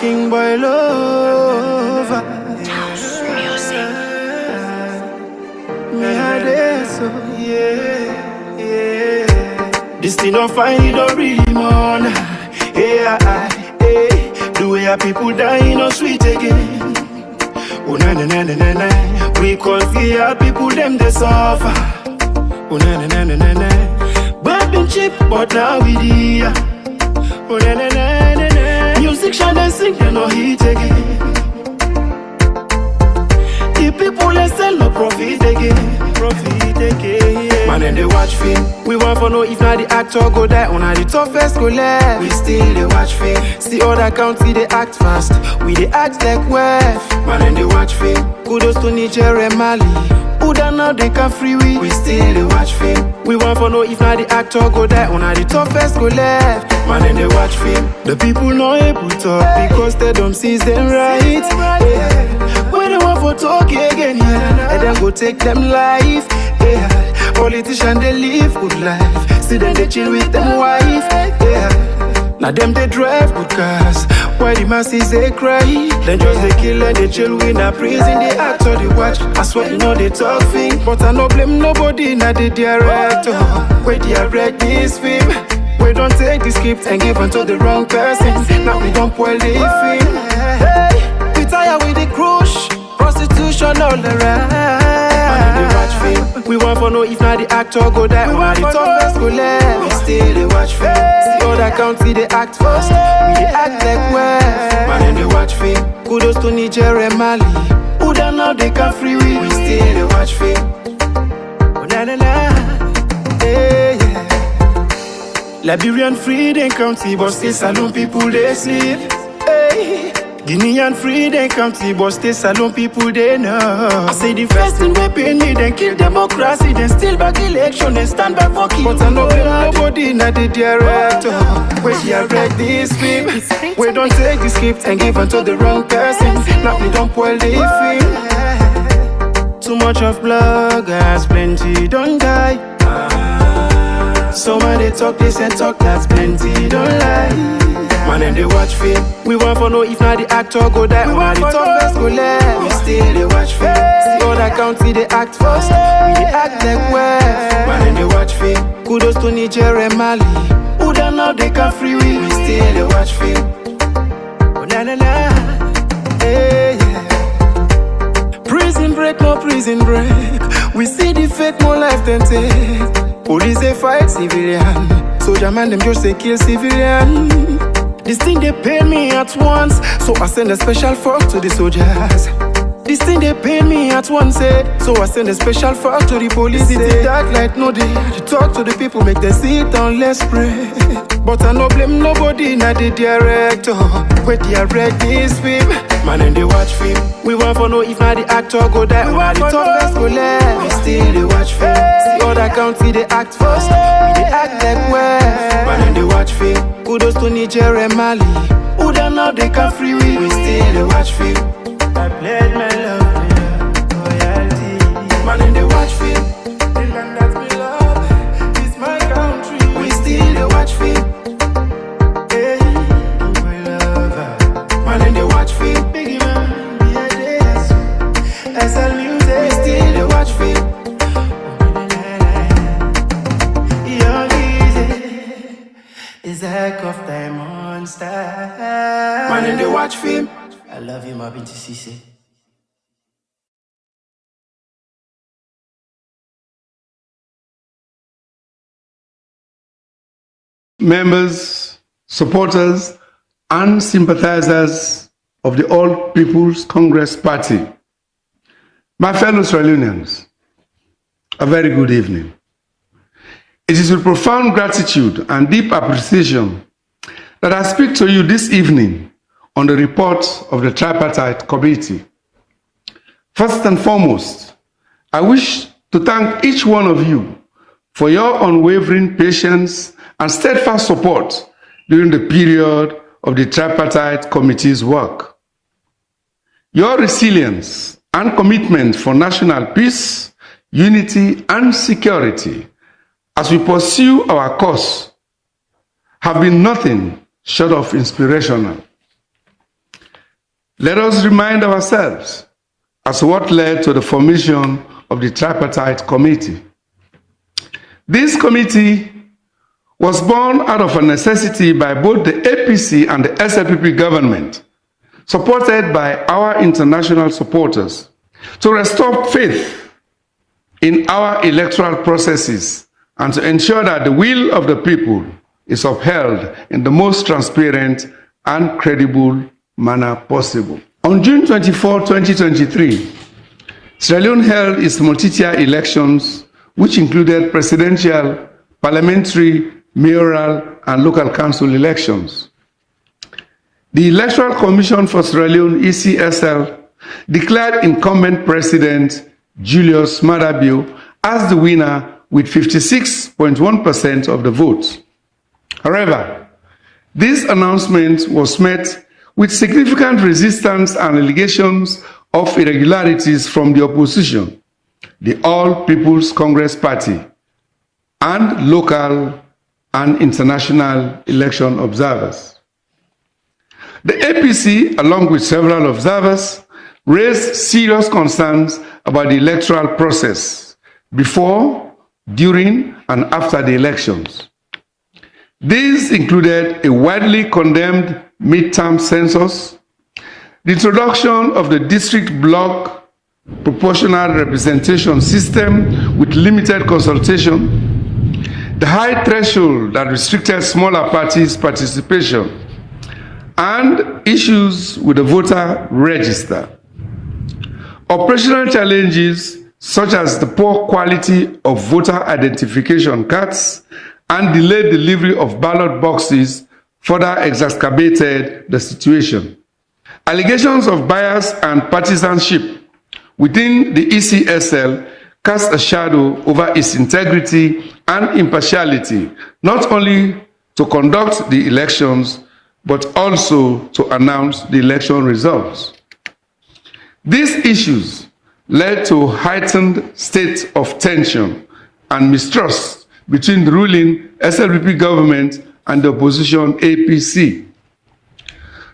king boy lover. Me a day so yeah. This thing don't find it don't really man. Yeah, the way our people die no sweet again. Oh na na na na na na. We call fear people them they suffer. Oh na na na na na na. But been cheap but now we here. Oh na na na na na. Music shine and sing they no hit again. The people they sell no profit again. Man and they watch film. We want to know if not the actor go die on the toughest go left. We still they watch film. See other country they act fast. We they act like wef. Man and they watch film. Kudos to Niger and Mali. Who done now they can free we still they watch film. We want to know if not the actor go die on the toughest go left. Man and they watch film. The people not able to talk because they don't see them right. Yeah. When they want for talk again, yeah, and then go take them life. Yeah. Politicians they live good life. See them they chill with them wife. Yeah. Now them they drive good cars. Why the masses they cry? Then just they kill and they chill with a prison. They act or they watch. I swear you know they talk thing. But I no blame nobody. Now the director. Where they direct this film. We don't take the script and give unto the wrong person. Now we don't spoil the film. Hey, we tired with the crush. Prostitution all around. We want to know if not the actor go die or the toughest go left. We still they watch film. See other country they act fast. We they act like wef. Man and they watch film. Kudos to Niger and Mali. Who done now they can free we still they watch film. Oh na na na. Hey, yeah. Liberian free they county but still saloon people they sleep. Hey. Guinean free then country, but stay salon people they know. I say the first thing we pay me, then kill democracy, then steal back election, then stand back for kill. But I know nobody not the director. We direct this film. We don't take the script and give unto the wrong person. Now we don't spoil the film. Too much of bloggers, plenty don't die. Some of they talk this and talk that's plenty don't lie. Man and they watch film. We want to know if not the actor go die or the toughest go left. We still they watch film. See other country they act fast. We they act like wef. Man and they watch film. Kudos to Niger and Mali. Who done now they can free we still they watch film. Oh na na na. Hey, yeah. Prison break, no prison break. We see the fake more life than take. Police they fight civilian. Soldier man them just say kill civilian. This thing they pay me at once, so I send a special fork to the soldiers. This thing they pay me at once, so I send a special fork to the police. It's dark light, no day. To talk to the people, make them sit down, let's pray. But I no blame nobody, not the director. We direct this film. Man and they watch film. We want to know if not the actor go die or the toughest go left. We still they watch film. See other country they act fast. We they act like wef. Man and they watch film. Kudos to Niger and Mali. Who done now they can free we still they watch film. I pledge my love to you, loyalty. Man and they watch film. The land that we love is my country. We still they watch film. Hey, my lover. Man and they watch film. Biggie man, yeah, yes. SL music. We still they watch film. Young Easy is a heck of diamond star. Man and they watch film. I love you, my binti Cisse. Members, supporters, and sympathizers of the All People's Congress Party, my fellow Sierra Leoneans, a very good evening. It is with profound gratitude and deep appreciation that I speak to you this evening on the report of the Tripartite Committee. First and foremost, I wish to thank each one of you for your unwavering patience and steadfast support during the period of the Tripartite Committee's work. Your resilience and commitment for national peace, unity, and security as we pursue our cause have been nothing short of inspirational. Let us remind ourselves as to what led to the formation of the Tripartite Committee. This committee was born out of a necessity by both the APC and the SLPP government, supported by our international supporters, to restore faith in our electoral processes and to ensure that the will of the people is upheld in the most transparent and credible manner possible. On June 24, 2023, Sierra Leone held its multi-tier elections, which included presidential, parliamentary, mayoral, and local council elections. The Electoral Commission for Sierra Leone, ECSL, declared incumbent President Julius Maada Bio as the winner with 56.1% of the votes. However, this announcement was met with significant resistance and allegations of irregularities from the opposition, the All People's Congress Party, and local and international election observers. The APC, along with several observers, raised serious concerns about the electoral process before, during, and after the elections. These included a widely condemned midterm census, the introduction of the district block proportional representation system with limited consultation, the high threshold that restricted smaller parties' participation, and issues with the voter register. Operational challenges such as the poor quality of voter identification cards and delayed delivery of ballot boxes further exacerbated the situation. Allegations of bias and partisanship within the ECSL cast a shadow over its integrity and impartiality, not only to conduct the elections, but also to announce the election results. These issues led to a heightened state of tension and mistrust between the ruling SLPP government and the opposition APC.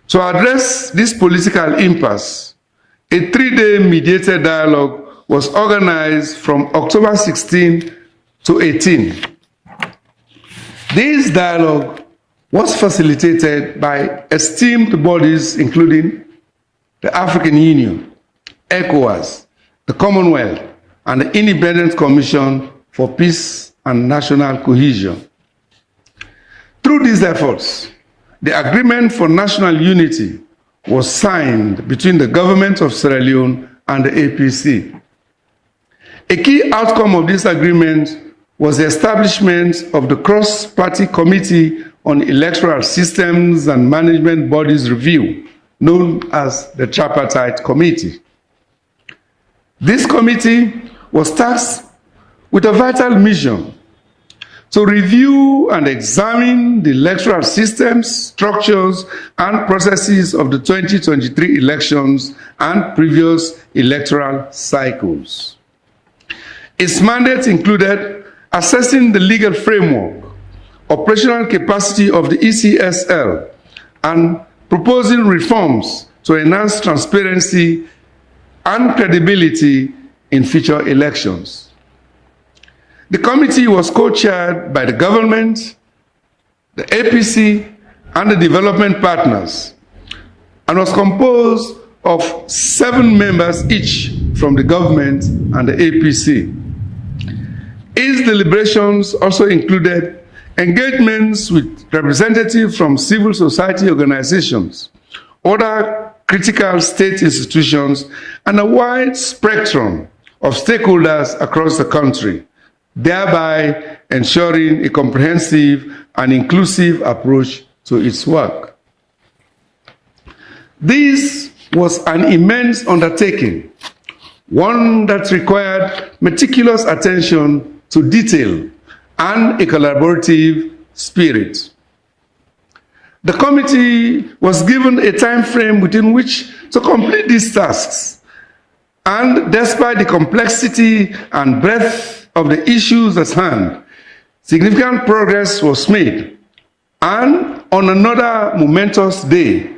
To address this political impasse, a 3-day mediated dialogue was organized from October 16 to 18. This dialogue was facilitated by esteemed bodies including the African Union, ECOWAS, the Commonwealth, and the Independent Commission for Peace and National Cohesion. Through these efforts, the Agreement for National Unity was signed between the government of Sierra Leone and the APC. A key outcome of this agreement was the establishment of the Cross-Party Committee on Electoral Systems and Management Bodies Review, known as the Tripartite Committee. This committee was tasked with a vital mission to review and examine the electoral systems, structures, and processes of the 2023 elections and previous electoral cycles. Its mandate included assessing the legal framework, operational capacity of the ECSL, and proposing reforms to enhance transparency and credibility in future elections. The committee was co-chaired by the government, the APC, and the development partners, and was composed of 7 members each from the government and the APC. Its deliberations also included engagements with representatives from civil society organizations, other critical state institutions, and a wide spectrum of stakeholders across the country, thereby ensuring a comprehensive and inclusive approach to its work. This was an immense undertaking, one that required meticulous attention to detail and a collaborative spirit. The committee was given a time frame within which to complete these tasks, and despite the complexity and breadth of the issues at hand, significant progress was made. And on another momentous day,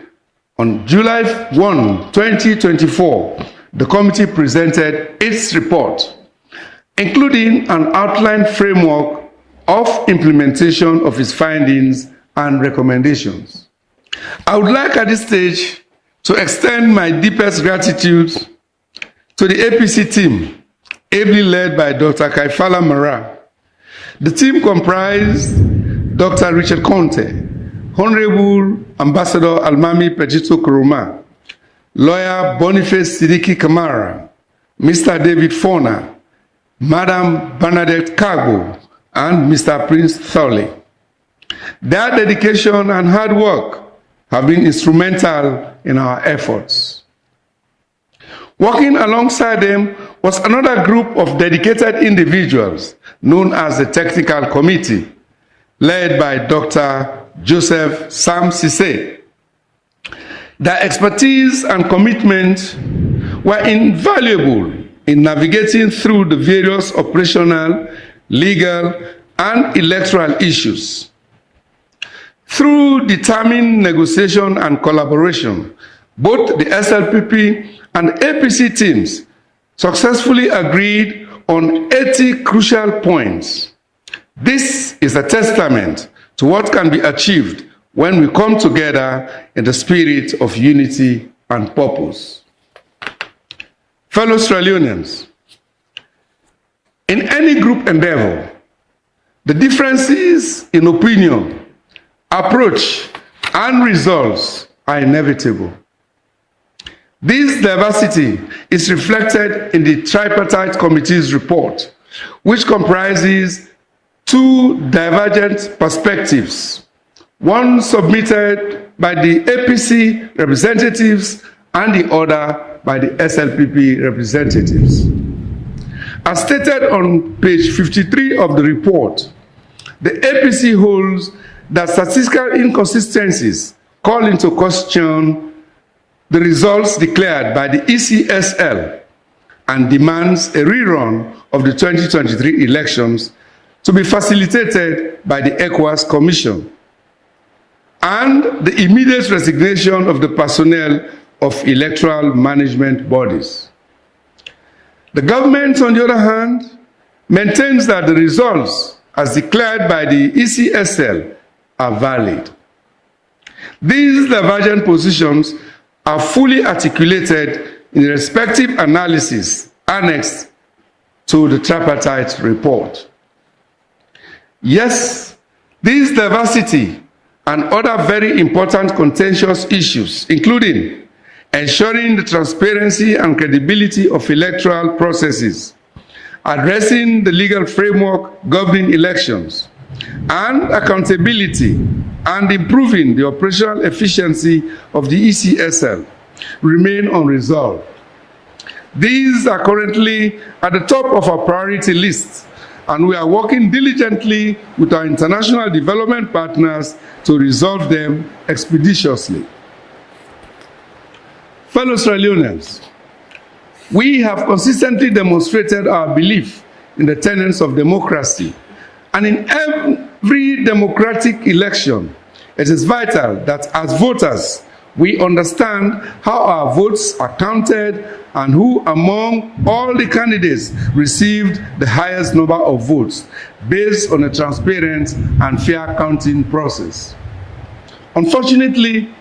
On July 1, 2024, the committee presented its report, including an outline framework of implementation of its findings and recommendations. I would like at this stage to extend my deepest gratitude to the APC team, ably led by Dr. Kaifala Mara. The team comprised Dr. Richard Conte, Honorable Ambassador Almami Pejito Kuruma, Lawyer Boniface Sidiki Kamara, Mr. David Fona, Madam Bernadette Kago, and Mr. Prince Thorley. Their dedication and hard work have been instrumental in our efforts. Working alongside them was another group of dedicated individuals known as the Technical Committee, led by Dr. Joseph Sam Sise. Their expertise and commitment were invaluable in navigating through the various operational, legal, and electoral issues. Through determined negotiation and collaboration, both the SLPP and APC teams successfully agreed on 80 crucial points. This is a testament to what can be achieved when we come together in the spirit of unity and purpose. Fellow Sierra Leoneans, in any group endeavor, the differences in opinion, approach, and results are inevitable. This diversity is reflected in the Tripartite Committee's report, which comprises two divergent perspectives, one submitted by the APC representatives and the other by the SLPP representatives. As stated on page 53 of the report, the APC holds that statistical inconsistencies call into question the results declared by the ECSL and demands a rerun of the 2023 elections to be facilitated by the ECOWAS Commission and the immediate resignation of the personnel of electoral management bodies. The government, on the other hand, maintains that the results as declared by the ECSL are valid. These divergent positions are fully articulated in the respective analysis annexed to the tripartite report. Yes, this diversity and other very important contentious issues, including ensuring the transparency and credibility of electoral processes, addressing the legal framework governing elections, and accountability and improving the operational efficiency of the ECSL remain unresolved. These are currently at the top of our priority list, and we are working diligently with our international development partners to resolve them expeditiously. Fellow Sierra Leoneans, we have consistently demonstrated our belief in the tenets of democracy, and in every democratic election, it is vital that as voters, we understand how our votes are counted and who among all the candidates received the highest number of votes based on a transparent and fair counting process. Unfortunately,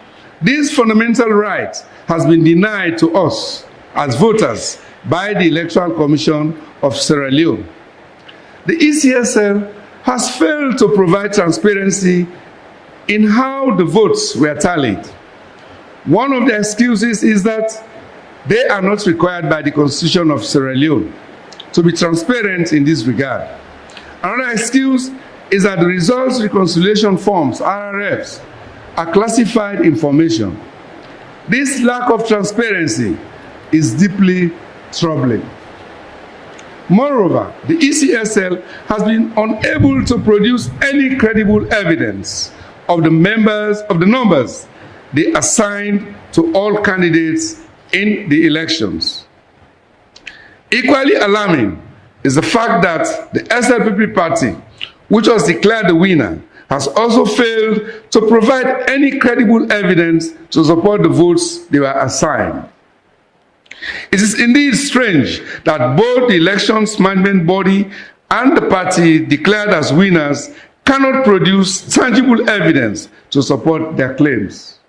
this fundamental right has been denied to us as voters by the Electoral Commission of Sierra Leone. The ECSL has failed to provide transparency in how the votes were tallied. One of the excuses is that they are not required by the Constitution of Sierra Leone to be transparent in this regard. Another excuse is that the results reconciliation forms, RRFs, are classified information. This lack of transparency is deeply troubling. Moreover, the ECSL has been unable to produce any credible evidence of the numbers they assigned to all candidates in the elections. Equally alarming is the fact that the SLPP party, which was declared the winner, has also failed to provide any credible evidence to support the votes they were assigned. It is indeed strange that both the elections management body and the party declared as winners cannot produce tangible evidence to support their claims.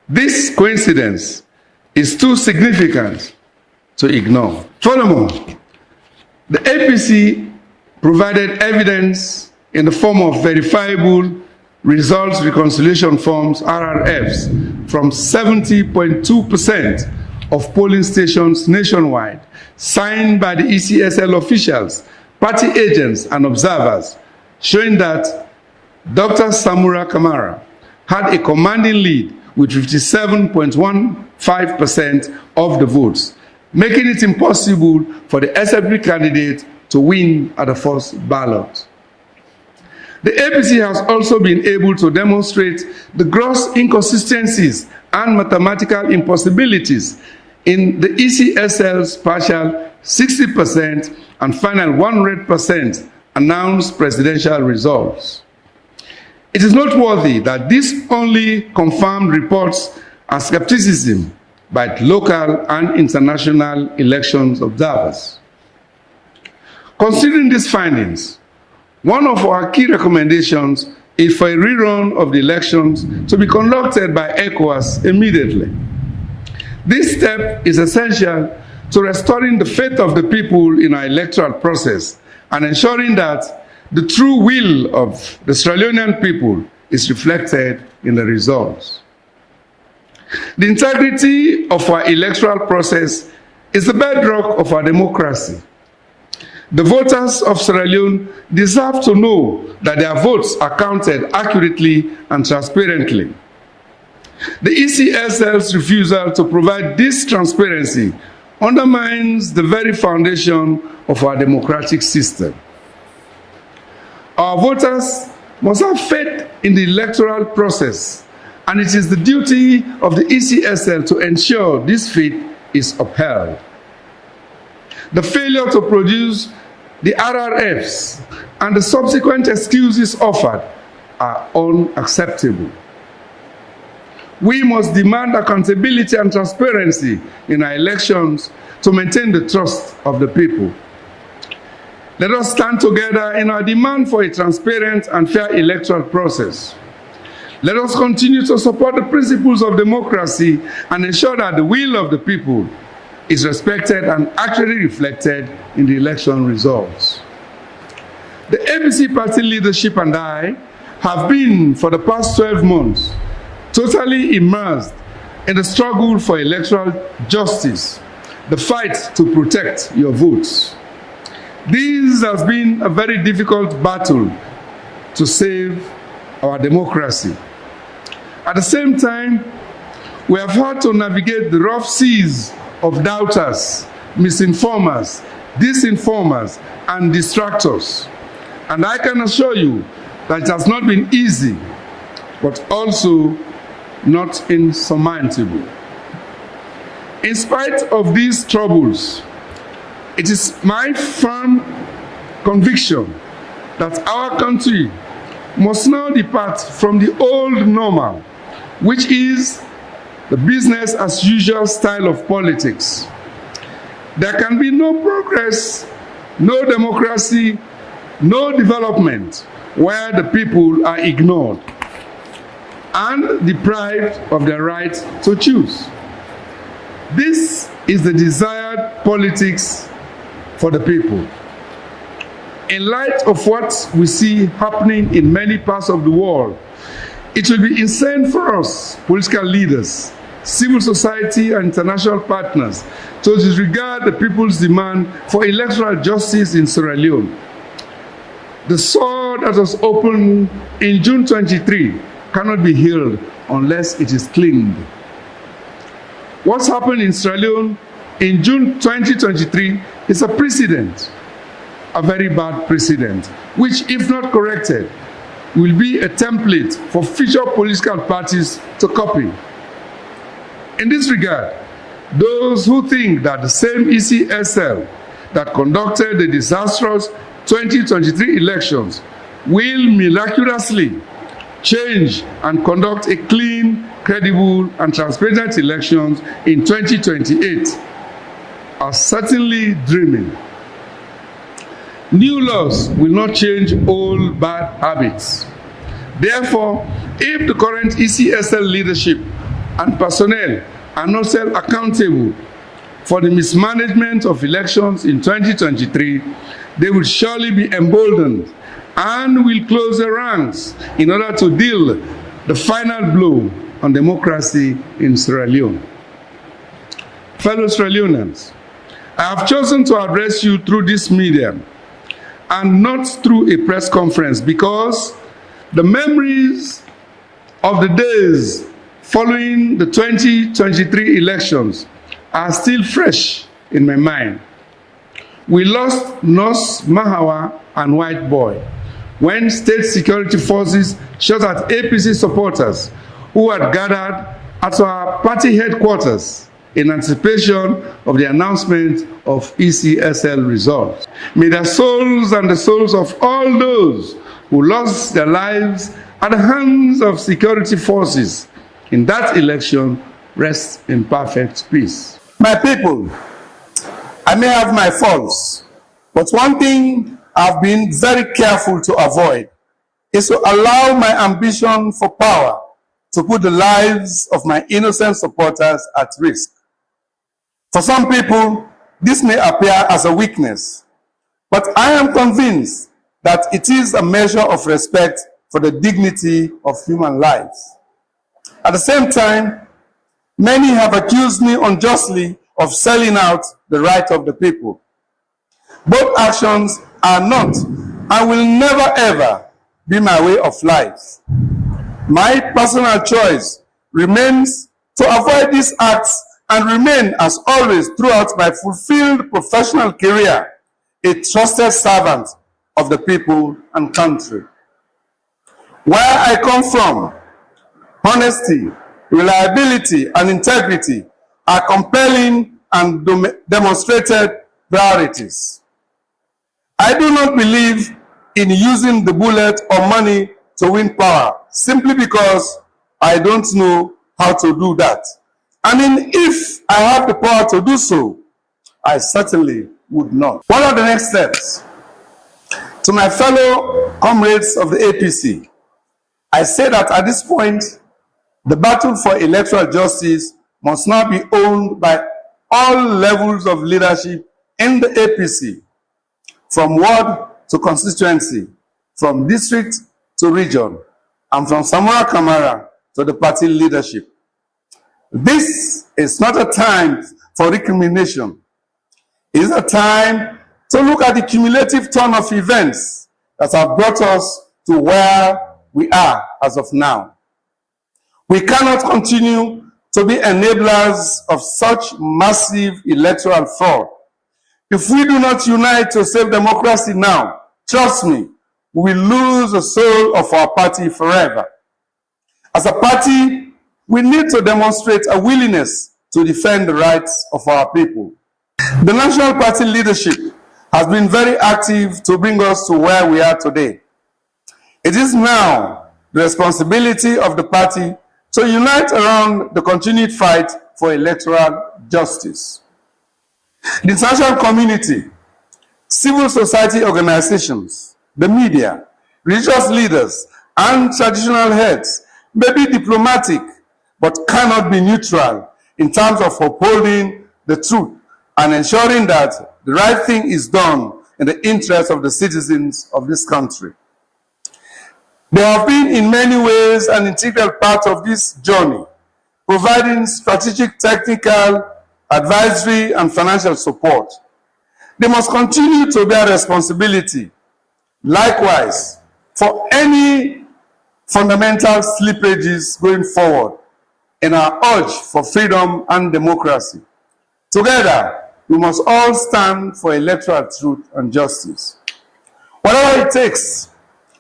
This coincidence is too significant to ignore. Furthermore, the APC provided evidence in the form of verifiable results reconciliation forms, RRFs, from 70.2% of polling stations nationwide, signed by the ECSL officials, party agents, and observers, showing that Dr. Samura Kamara had a commanding lead with 57.15% of the votes, making it impossible for the SFP candidate to win at the first ballot. The APC has also been able to demonstrate the gross inconsistencies and mathematical impossibilities in the ECSL's partial 60% and final 100% announced presidential results. It is noteworthy that this only confirmed reports and skepticism by local and international elections observers. Considering these findings, one of our key recommendations is for a rerun of the elections to be conducted by ECOWAS immediately. This step is essential to restoring the faith of the people in our electoral process and ensuring that the true will of the Sierra Leonean people is reflected in the results. The integrity of our electoral process is the bedrock of our democracy. The voters of Sierra Leone deserve to know that their votes are counted accurately and transparently. The ECSL's refusal to provide this transparency undermines the very foundation of our democratic system. Our voters must have faith in the electoral process, and it is the duty of the ECSL to ensure this faith is upheld. The failure to produce the RRFs and the subsequent excuses offered are unacceptable. We must demand accountability and transparency in our elections to maintain the trust of the people. Let us stand together in our demand for a transparent and fair electoral process. Let us continue to support the principles of democracy and ensure that the will of the people is respected and accurately reflected in the election results. The APC party leadership and I have been, for the past 12 months, totally immersed in the struggle for electoral justice, the fight to protect your votes. This has been a very difficult battle to save our democracy. At the same time, we have had to navigate the rough seas of doubters, misinformers, disinformers, and distractors. And I can assure you that it has not been easy, but also not insurmountable. In spite of these troubles, it is my firm conviction that our country must now depart from the old normal, which is the business as usual style of politics. There can be no progress, no democracy, no development where the people are ignored and deprived of their right to choose. This is the desired politics for the people. In light of what we see happening in many parts of the world, it will be insane for us, political leaders, civil society, and international partners to disregard the people's demand for electoral justice in Sierra Leone. The sword that was opened in June 23 cannot be healed unless it is cleaned. What's happened in Sierra Leone in June 2023 is a precedent, a very bad precedent, which, if not corrected, will be a template for future political parties to copy. In this regard, those who think that the same ECSL that conducted the disastrous 2023 elections will miraculously change and conduct a clean, credible, and transparent elections in 2028 are certainly dreaming. New laws will not change old bad habits. Therefore, if the current ECSL leadership and personnel are not held accountable for the mismanagement of elections in 2023, they will surely be emboldened and will close their ranks in order to deal the final blow on democracy in Sierra Leone. Fellow Sierra Leoneans, I have chosen to address you through this medium and not through a press conference because the memories of the days following the 2023 elections are still fresh in my mind. We lost Nurse Mahawa and White Boy when state security forces shot at APC supporters who had gathered at our party headquarters in anticipation of the announcement of ECSL results. May the souls and the souls of all those who lost their lives at the hands of security forces in that election rest in perfect peace. My people, I may have my faults, but one thing I've been very careful to avoid is to allow my ambition for power to put the lives of my innocent supporters at risk. For some people, this may appear as a weakness, but I am convinced that it is a measure of respect for the dignity of human lives. At the same time, many have accused me unjustly of selling out the right of the people. Both actions are not and will never ever be my way of life. My personal choice remains to avoid these acts and remain, as always, throughout my fulfilled professional career, a trusted servant of the people and country. Where I come from, honesty, reliability, and integrity are compelling and demonstrated priorities. I do not believe in using the bullet or money to win power simply because I don't know how to do that. I mean, if I have the power to do so, I certainly would not. What are the next steps? To my fellow comrades of the APC, I say that at this point, the battle for electoral justice must now be owned by all levels of leadership in the APC, from ward to constituency, from district to region, and from Samura Kamara to the party leadership. This is not a time for recrimination. It is a time to look at the cumulative turn of events that have brought us to where we are as of now. We cannot continue to be enablers of such massive electoral fraud. If we do not unite to save democracy now, trust me, we will lose the soul of our party forever. As a party, we need to demonstrate a willingness to defend the rights of our people. The National Party leadership has been very active to bring us to where we are today. It is now the responsibility of the party to unite around the continued fight for electoral justice. The international community, civil society organizations, the media, religious leaders, and traditional heads may be diplomatic but cannot be neutral in terms of upholding the truth and ensuring that the right thing is done in the interest of the citizens of this country. They have been in many ways an integral part of this journey, providing strategic, technical, advisory, and financial support. They must continue to bear responsibility. Likewise, for any fundamental slippages going forward in our urge for freedom and democracy. Together, we must all stand for electoral truth and justice. Whatever it takes,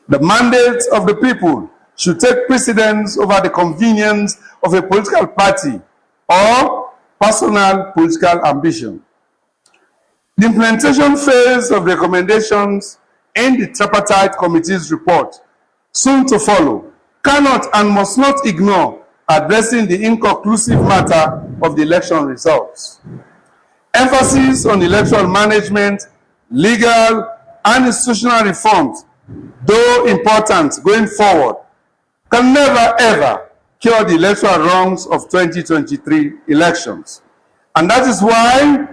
the mandate of the people should take precedence over the convenience of a political party or personal political ambition. The implementation phase of recommendations in the Tripartite Committee's report, soon to follow, cannot and must not ignore addressing the inconclusive matter of the election results. Emphasis on electoral management, legal and institutional reforms, though important going forward, can never ever cure the electoral wrongs of 2023 elections. And that is why,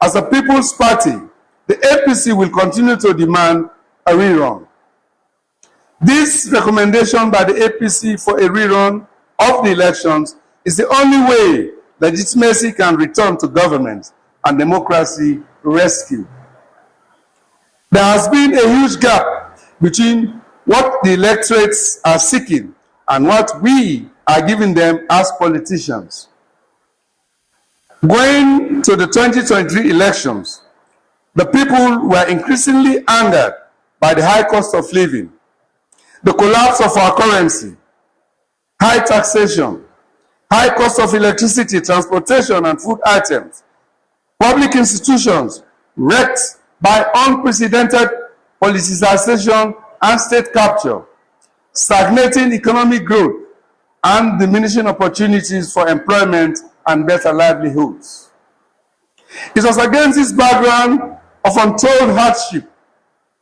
as a People's Party, the APC will continue to demand a rerun. This recommendation by the APC for a rerun of the elections is the only way legitimacy can return to government and democracy rescued. There has been a huge gap between what the electorates are seeking and what we are giving them as politicians. Going to the 2023 elections, the people were increasingly angered by the high cost of living, the collapse of our currency, high taxation, high cost of electricity, transportation, and food items, public institutions wrecked by unprecedented politicization and state capture, stagnating economic growth, and diminishing opportunities for employment and better livelihoods. It was against this background of untold hardship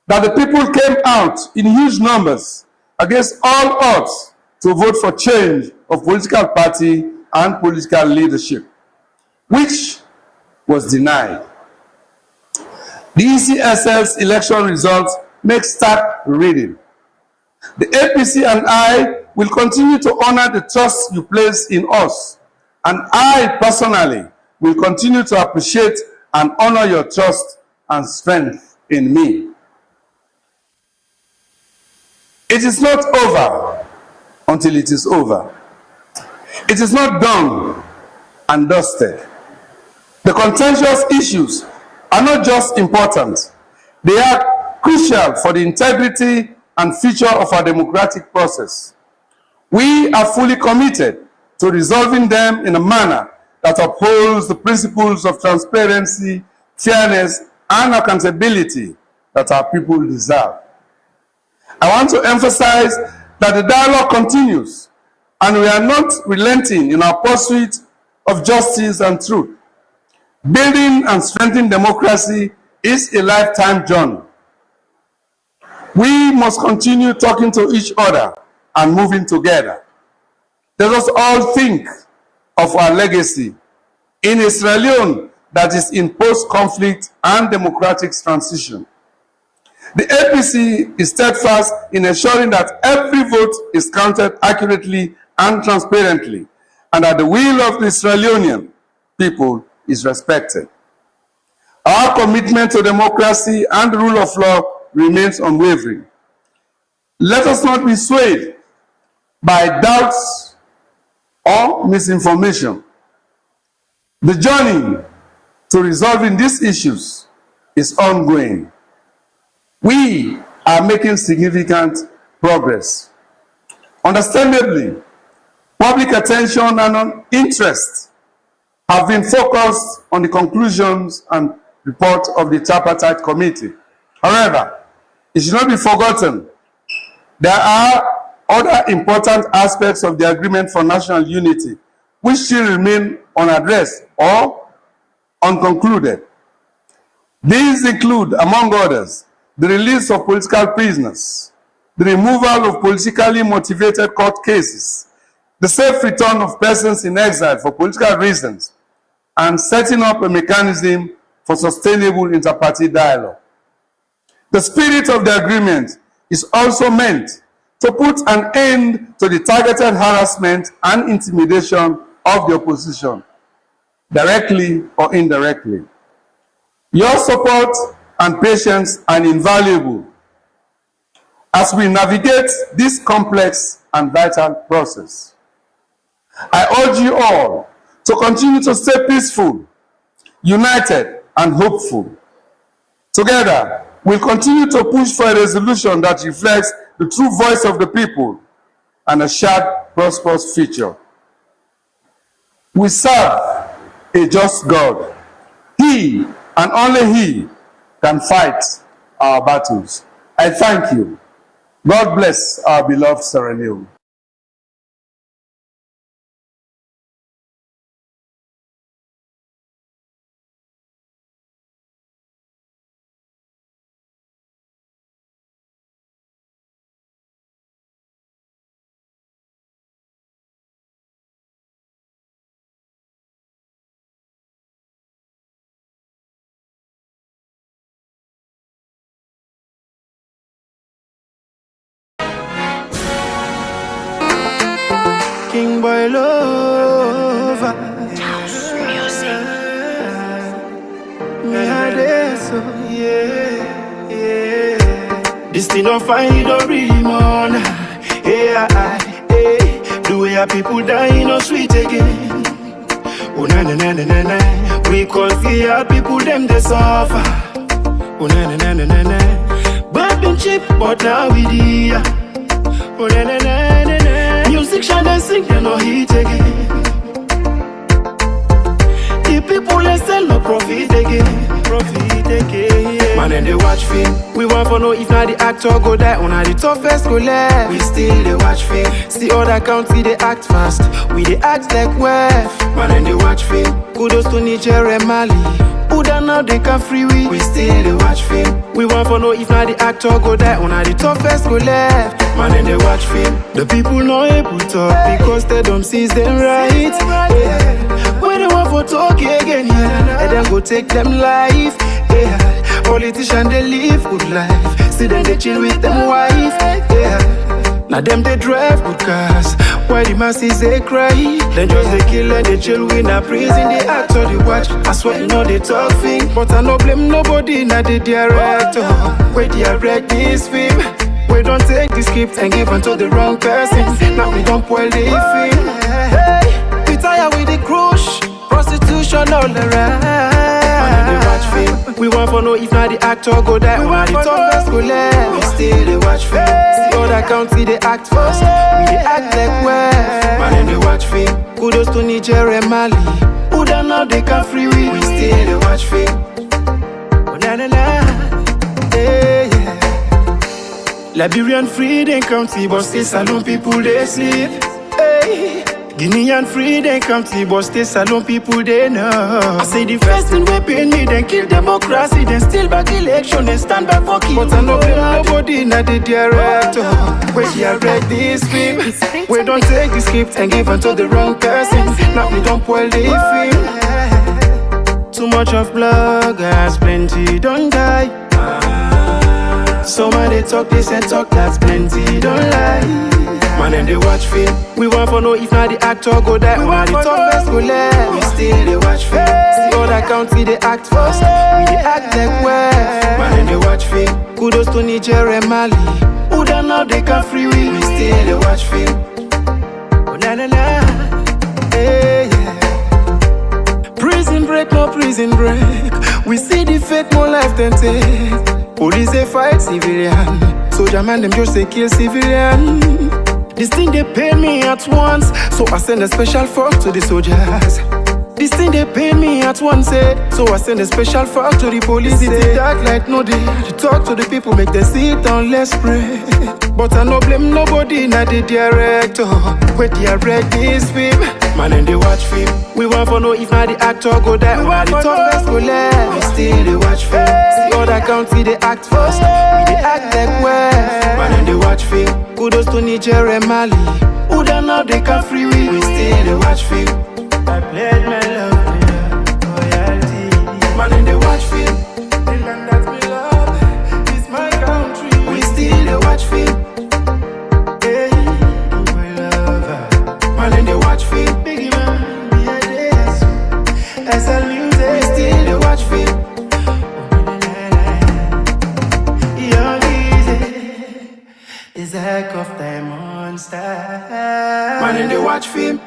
that the people came out in huge numbers against all odds to vote for change of political party and political leadership, which was denied. The ECSL's election results make stark reading. The APC and I will continue to honor the trust you place in us, and I personally will continue to appreciate and honor your trust and strength in me. It is not over until it is over. It is not done and dusted. The contentious issues are not just important, they are crucial for the integrity and future of our democratic process. We are fully committed to resolving them in a manner that upholds the principles of transparency, fairness, and accountability that our people deserve. I want to emphasize that the dialogue continues, and we are not relenting in our pursuit of justice and truth. Building and strengthening democracy is a lifetime journey. We must continue talking to each other and moving together. Let us all think of our legacy in a Sierra Leone that is in post-conflict and democratic transition. The APC is steadfast in ensuring that every vote is counted accurately and transparently, and that the will of the Sierra Leonean people is respected. Our commitment to democracy and the rule of law remains unwavering. Let us not be swayed by doubts or misinformation. The journey to resolving these issues is ongoing. We are making significant progress. Understandably, public attention and interest have been focused on the conclusions and report of the Tripartite Committee. However, it should not be forgotten there are other important aspects of the Agreement for National Unity which still remain unaddressed or unconcluded. These include, among others, the release of political prisoners, the removal of politically motivated court cases, the safe return of persons in exile for political reasons, and setting up a mechanism for sustainable inter-party dialogue. The spirit of the agreement is also meant to put an end to the targeted harassment and intimidation of the opposition, directly or indirectly. Your support and patience are invaluable as we navigate this complex and vital process. I urge you all to continue to stay peaceful, united, and hopeful. Together, we'll continue to push for a resolution that reflects the true voice of the people and a shared, prosperous future. We serve a just God. He, and only He, can fight our battles. I thank you. God bless our beloved Sierra Leone. King boy lover. Me a day so yeah. This thing don't find it don't really man. The way our people die no sweet again. Oh na na na na na na. We call fear people them they suffer. Oh na na na na na na. But been cheap but now we dear. Oh na na na na na. Music shine and sing they no hit again. The people they sell no profit again. Man and they watch film. We want to know if not the actor go die. On the toughest go left. We still they watch film. See other country they act fast. We they act like wef. Man and they watch film. Kudos to Niger and Mali. Who done now they can free we still they watch film. We want to know if not the actor go die. On the toughest go left. Man and they watch film. The people not able to talk because they don't see them right. When they want for talk again, and then go take them life. Politicians they live good life. See them they chill with them wife. Now them they drive good cars. Why the masses they cry? Then just they kill and they chill in a prison. They act or they watch. I swear you know they talk thing. But I no blame nobody. Now the director. Where direct this film. We don't take the script and give unto the wrong person. Now we don't spoil the film. We tired with the crush. Prostitution all around. They watch film. We want to know if not the actor go die. We want the toughest go left. We still they watch film. See other country they act first. We they act like wef. Man and they watch film. Kudos to Niger and Mali. Who done now they can free we still they watch film. Oh na na na. Yeah. Liberian freedom country, but still salon people they sleep. Hey. Guinean freedom country, but still salon people they know. I say the first thing we pay me, then kill democracy, then still back election, then stand back for kill. But I know nobody not the director. We direct this film. We don't take the script and give unto the wrong person. Now we don't spoil the film. Too much of bloggers, plenty don't die. Some of they talk this and talk that's plenty don't lie. Man and they watch film. We want to know if not the actor go die. We want the toughest go left. We still they watch film. See other country they act first. We they act like wef. Man and they watch film. Kudos to Niger and Mali. Who done now they can free we still they watch film. Oh na na na. Hey, yeah. Prison break, no prison break. We see the fate more life than take. Police they fight civilian. Soldier man them just they kill civilian. This thing they pay me at once, so I send a special fork to the soldiers. This thing they pay me at once, so I send a special fork to the police. It's dark light no day. To talk to the people, make them sit down, let's pray. But I no blame nobody, not the director. We direct this film. Man and they watch film. We want to know if not the actor go die. We want the toughest go left. We still they watch film. See other country they act first. We they act like wef. Man and they watch film. Kudos to Niger and Mali. Who done now they can free we still they watch film. I pledge my love to you, loyalty. Man and they watch film. The land that we love is my country. We still they watch film. Hey, my lover. Man and they watch film. Biggie man, be a dance. SL music. We still they watch film. Young Easy is a heck of time monster. Man and they watch film.